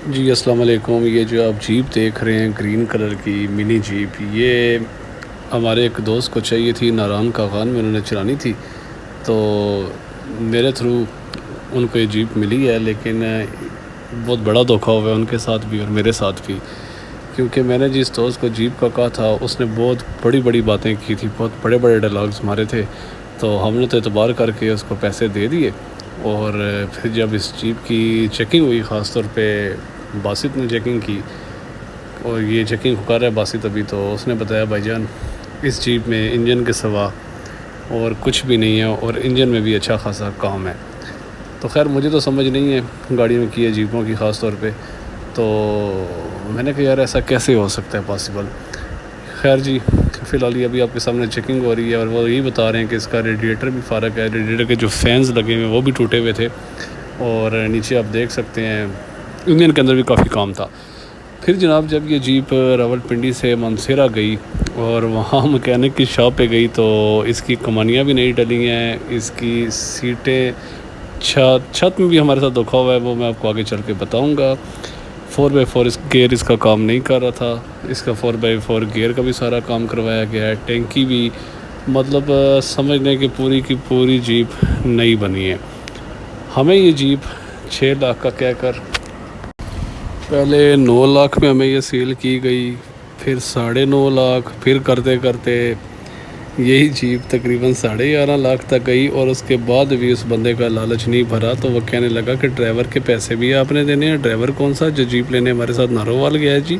جی السلام علیکم۔ یہ جو آپ جیپ دیکھ رہے ہیں گرین کلر کی منی جیپ، یہ ہمارے ایک دوست کو چاہیے تھی، ناران کاغان میں انہوں نے چلانی تھی، تو میرے تھرو ان کو یہ جیپ ملی ہے۔ لیکن بہت بڑا دھوکہ ہوا ہے ان کے ساتھ بھی اور میرے ساتھ بھی، کیونکہ میں نے جس دوست کو جیپ کا کہا تھا اس نے بہت بڑی بڑی باتیں کی تھی، بہت بڑے بڑے ڈائلاگز مارے تھے، تو ہم نے تو اعتبار کر کے اس کو پیسے دے دیے۔ اور پھر جب اس جیپ کی چیکنگ ہوئی، خاص طور پہ باسط نے چیکنگ کی، اور یہ چیکنگ کر رہا ہے باسط ابھی، تو اس نے بتایا بھائی جان اس جیپ میں انجن کے سوا اور کچھ بھی نہیں ہے، اور انجن میں بھی اچھا خاصا کام ہے۔ تو خیر مجھے تو سمجھ نہیں ہے گاڑیوں کی ہے، جیپوں کی خاص طور پہ، تو میں نے کہا یار ایسا کیسے ہو سکتا ہے پاسبل۔ خیر جی، فی الحال یہ ابھی آپ کے سامنے چیکنگ ہو رہی ہے، اور وہ یہی بتا رہے ہیں کہ اس کا ریڈیٹر بھی فارغ ہے، ریڈیٹر کے جو فینز لگے ہوئے وہ بھی ٹوٹے ہوئے تھے، اور نیچے آپ دیکھ سکتے ہیں انجن کے اندر بھی کافی کام تھا۔ پھر جناب جب یہ جیپ راولپنڈی سے مانسہرہ گئی اور وہاں مکینک کی شاپ پہ گئی، تو اس کی کمانیاں بھی نہیں ڈلی ہیں، اس کی سیٹیں، چھت میں بھی ہمارے ساتھ دھوکا ہوا ہے، وہ میں آپ کو آگے چل کے بتاؤں گا۔ 4x4 گیئر اس کا کام نہیں کر رہا تھا، اس کا 4x4 گیئر کا بھی سارا کام کروایا گیا ہے، ٹینکی بھی، مطلب سمجھ لیں کہ پوری کی پوری جیپ نئی بنی ہے۔ ہمیں یہ جیپ 6 لاکھ کا کہہ کر پہلے 9 لاکھ میں ہمیں یہ سیل کی گئی، پھر 9.5 لاکھ، پھر کرتے کرتے یہی جیپ تقریباً 11.5 لاکھ تک گئی، اور اس کے بعد بھی اس بندے کا لالچ نہیں بھرا، تو وہ کہنے لگا کہ ڈرائیور کے پیسے بھی آپ نے دینے ہیں۔ ڈرائیور کون سا؟ جو جیپ لینے ہمارے ساتھ نارووال گیا ہے جی،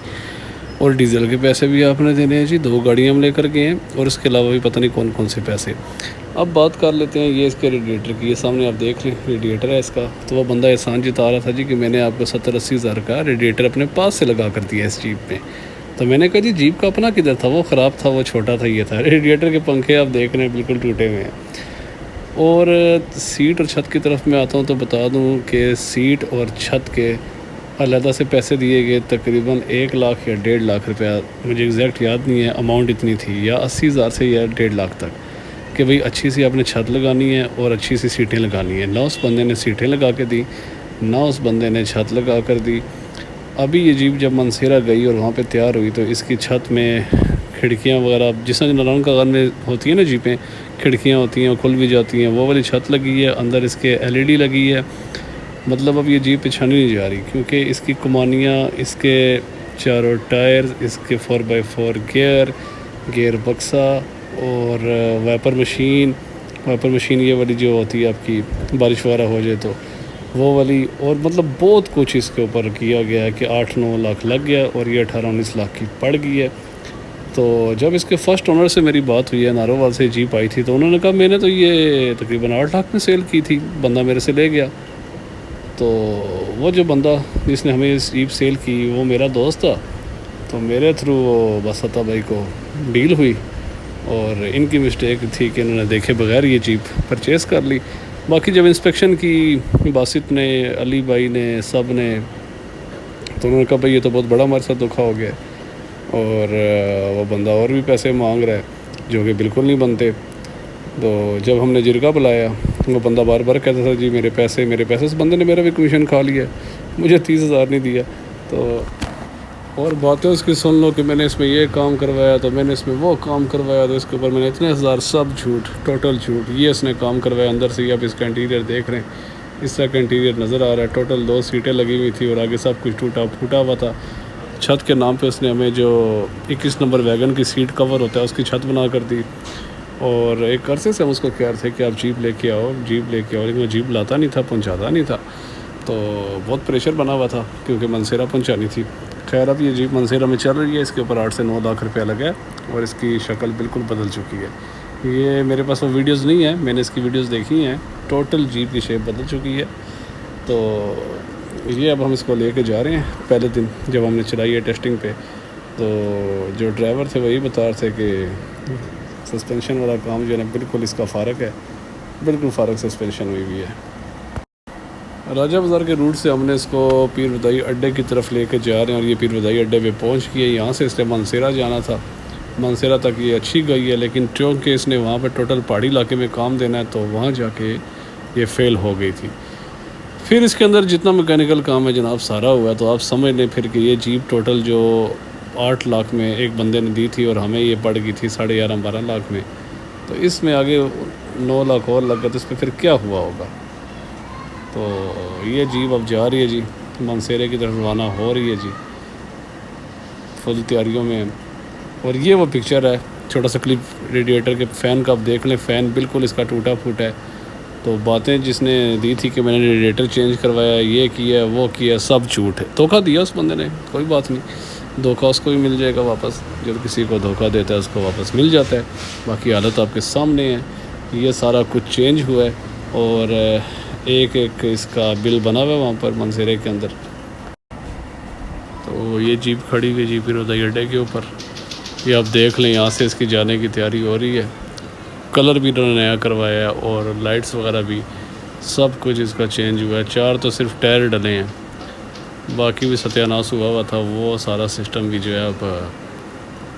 اور ڈیزل کے پیسے بھی آپ نے دینے ہیں جی، 2 گاڑیاں ہم لے کر گئے ہیں، اور اس کے علاوہ بھی پتہ نہیں کون کون سے پیسے۔ اب بات کر لیتے ہیں یہ اس کے ریڈیٹر کی، یہ سامنے آپ دیکھ لیں ریڈیٹر ہے اس کا، تو وہ بندہ احسان جتا رہا تھا جی کہ میں نے آپ کو 70-80 ہزار کا ریڈیٹر اپنے پاس سے لگا کر دیا اس جیپ میں۔ تو میں نے کہا جی جیپ کا اپنا کدھر تھا؟ وہ خراب تھا، وہ چھوٹا تھا، یہ تھا۔ ریڈیٹر کے پنکھے آپ دیکھ رہے ہیں بالکل ٹوٹے ہوئے ہیں۔ اور سیٹ اور چھت کی طرف میں آتا ہوں تو بتا دوں کہ سیٹ اور چھت کے علیحدہ سے پیسے دیے گئے، تقریباً 1 لاکھ یا 1.5 لاکھ روپیہ، مجھے ایگزیکٹ یاد نہیں ہے اماؤنٹ اتنی تھی، یا 80 ہزار سے یا 1.5 لاکھ تک، کہ بھئی اچھی سی آپ نے چھت لگانی ہے اور اچھی سی سیٹیں لگانی ہیں۔ نہ اس بندے نے سیٹیں لگا کے دی، نہ اس بندے نے چھت لگا کر دی۔ ابھی یہ جیپ جب مانسہرہ گئی اور وہاں پہ تیار ہوئی، تو اس کی چھت میں کھڑکیاں وغیرہ جس طرح ناران کاغان میں ہوتی ہیں نا جیپیں، کھڑکیاں ہوتی ہیں کھل بھی جاتی ہیں، وہ والی چھت لگی ہے، اندر اس کے LED لگی ہے۔ مطلب اب یہ جیپ پچھانی نہیں جا رہی، کیونکہ اس کی کمانیاں، اس کے چاروں ٹائر، اس کے 4x4 گیئر بکسا، اور وائپر مشین یہ والی جو ہوتی ہے آپ کی بارش وغیرہ ہو جائے تو وہ والی، اور مطلب بہت کچھ اس کے اوپر کیا گیا ہے کہ 8-9 لاکھ لگ گیا، اور یہ 18-19 لاکھ کی پڑ گئی ہے۔ تو جب اس کے فرسٹ اونر سے میری بات ہوئی ہے، نارووال سے جیپ آئی تھی، تو انہوں نے کہا میں نے تو یہ تقریباً 8 لاکھ میں سیل کی تھی، بندہ میرے سے لے گیا۔ تو وہ جو بندہ جس نے ہمیں اس جیپ سیل کی وہ میرا دوست تھا، تو میرے تھرو وہ بس عطا بھائی کو ڈیل ہوئی، اور ان کی مسٹیک تھی کہ انہوں نے دیکھے بغیر یہ جیپ پرچیز کر لی۔ باقی جب انسپیکشن کی باسط نے، علی بھائی نے، سب نے، تو انہوں نے کہا بھائی یہ تو بہت بڑا ہمارے ساتھ دھوکا ہو گیا ہے، اور وہ بندہ اور بھی پیسے مانگ رہا ہے جو کہ بالکل نہیں بنتے۔ تو جب ہم نے جرگہ بلایا، وہ بندہ بار بار کہتا تھا جی میرے پیسے، اس بندے نے میرا بھی کمیشن کھا لیا، مجھے 30 ہزار نہیں دیا۔ تو اور باتیں اس کی سن لو کہ میں نے اس میں یہ کام کروایا، تو میں نے اس میں وہ کام کروایا، تو اس کے اوپر میں نے اتنے ہزار، سب جھوٹ، ٹوٹل جھوٹ، یہ اس نے کام کروایا اندر سے۔ اب اس کا انٹیریئر دیکھ رہے ہیں، اس طرح کا انٹیریئر نظر آ رہا ہے، ٹوٹل 2 سیٹیں لگی ہوئی تھی، اور آگے سب کچھ ٹوٹا پھوٹا ہوا تھا۔ چھت کے نام پہ اس نے ہمیں جو 21 نمبر ویگن کی سیٹ کور ہوتا ہے اس کی چھت بنا کر دی، اور ایک عرصے سے ہم اس کو کہہ رہے تھے کہ آپ جیپ لے کے آؤ، لیکن وہ جیپ لاتا نہیں تھا، پہنچاتا نہیں تھا، تو بہت پریشر بنا ہوا تھا کیونکہ مانسہرہ پہنچانی تھی۔ خیر اب یہ جیپ مانسہرہ میں چل رہی ہے، اس کے اوپر 8 سے 9 لاکھ روپیہ لگا ہے، اور اس کی شکل بالکل بدل چکی ہے۔ یہ میرے پاس وہ ویڈیوز نہیں ہیں، میں نے اس کی ویڈیوز دیکھی ہیں، ٹوٹل جیپ کی شیپ بدل چکی ہے۔ تو یہ اب ہم اس کو لے کے جا رہے ہیں۔ پہلے دن جب ہم نے چلائی ہے ٹیسٹنگ پہ، تو جو ڈرائیور تھے وہی بتا رہے تھے کہ سسپینشن والا کام جو ہے نا بالکل اس کا فارغ ہے، بالکل فارغ سسپینشن ہوئی ہوئی ہے۔ راجہ بازار کے روٹ سے ہم نے اس کو پیر ودائی اڈے کی طرف لے کے جا رہے ہیں، اور یہ پیر ودائی اڈے پہ پہنچ گئی ہے۔ یہاں سے اس نے مانسہرہ جانا تھا، مانسہرہ تک یہ اچھی گئی ہے، لیکن چونکہ اس نے وہاں پہ ٹوٹل پہاڑی علاقے میں کام دینا ہے، تو وہاں جا کے یہ فیل ہو گئی تھی۔ پھر اس کے اندر جتنا میکینیکل کام ہے جناب سارا ہوا ہے، تو آپ سمجھ لیں پھر کہ یہ جیپ ٹوٹل جو 8 لاکھ میں ایک بندے نے دی تھی اور ہمیں یہ پڑ گئی تھی 11.5-12 لاکھ میں، تو اس میں آگے 9 لاکھ اور لگ گئے، تو اس پہ پھر کیا ہوا ہوگا۔ تو یہ جیپ اب جا رہی ہے جی، مانسہرے کی طرف روانہ ہو رہی ہے جی فل تیاریوں میں۔ اور یہ وہ پکچر ہے، چھوٹا سا کلپ ریڈیٹر کے فین کا آپ دیکھ لیں، فین بالکل اس کا ٹوٹا پھوٹا ہے۔ تو باتیں جس نے دی تھی کہ میں نے ریڈیٹر چینج کروایا، یہ کیا وہ کیا، سب جھوٹ ہے۔ دھوکہ دیا اس بندے نے، کوئی بات نہیں، دھوکہ اس کو بھی مل جائے گا واپس، جب کسی کو دھوکہ دیتا ہے اس کو واپس مل جاتا ہے۔ باقی حالت آپ کے سامنے ہے، یہ سارا کچھ چینج ہوا ہے اور ایک ایک اس کا بل بنا ہوا ہے وہاں پر مانسہرے کے اندر۔ تو یہ جیپ کھڑی ہوئی جی پھر ادھر اڈے کے اوپر، یہ آپ دیکھ لیں یہاں سے اس کی جانے کی تیاری ہو رہی ہے۔ کلر بھی انہوں نے نیا کروایا ہے اور لائٹس وغیرہ بھی سب کچھ اس کا چینج ہوا ہے۔ 4 تو صرف ٹائر ڈلے ہیں، باقی بھی ستیہ ناش ہوا تھا، وہ سارا سسٹم بھی جو ہے اب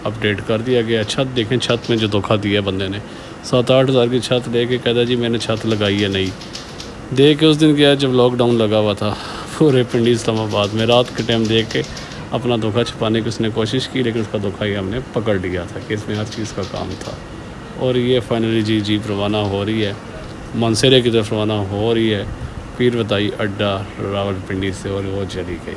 اپڈیٹ کر دیا گیا۔ چھت دیکھیں، چھت میں جو دھوکہ دیا بندے نے، 7-8 ہزار کی چھت لے کے کہتا جی میں نے چھت لگائی ہے نہیں، دے کے اس دن گیا جب لاک ڈاؤن لگا ہوا تھا پورے پنڈی اسلام آباد میں، رات کے ٹائم دیکھ کے اپنا دھوکہ چھپانے کی اس نے کوشش کی، لیکن اس کا دھوکہ ہی ہم نے پکڑ لیا تھا کہ اس میں ہر چیز کا کام تھا۔ اور یہ فائنلی جی جیپ روانہ ہو رہی ہے، مانسہرے کی طرف روانہ ہو رہی ہے، پیر بتائی اڈا راولپنڈی سے، اور وہ چلی گئی۔